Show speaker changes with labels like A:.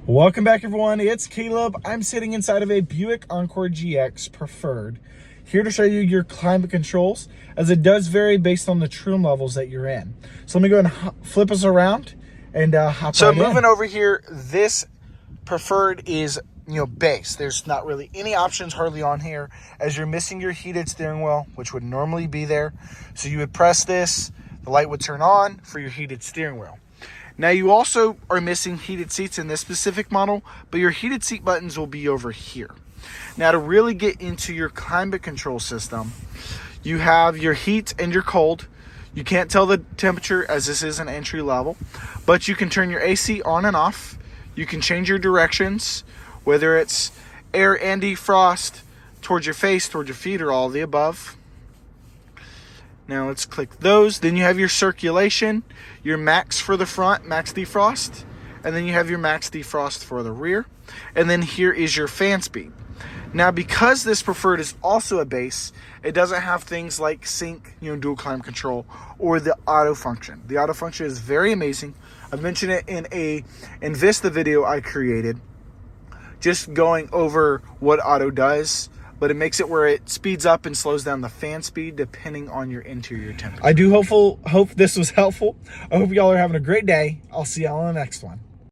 A: Welcome back, everyone. It's Caleb. I'm sitting inside of a Buick Encore GX Preferred, here to show you your climate controls, as it does vary based on the trim levels that you're in. So let me go ahead and flip us around and hop right in. So moving over here, this Preferred is base. There's not really any options hardly on here, as you're missing your heated steering wheel, which would normally be there. So you would press this, the light would turn on for your heated steering wheel. Now you also are missing heated seats in this specific model, but your heated seat buttons will be over here. Now to really get into your climate control system, you have your heat and your cold. You can't tell the temperature as this is an entry level, but you can turn your AC on and off. You can change your directions, whether it's air and defrost, towards your face, towards your feet, or all of the above. Now let's click those. Then you have your circulation, your max for the front, max defrost, and then you have your max defrost for the rear. And then here is your fan speed. Now because this Preferred is also a base, it doesn't have things like sync, dual climate control, or the auto function. The auto function is very amazing. I've mentioned it in a Vista video I created, just going over what auto does. But it makes it where it speeds up and slows down the fan speed depending on your interior temperature. I do hope this was helpful. I hope y'all are having a great day. I'll see y'all on the next one.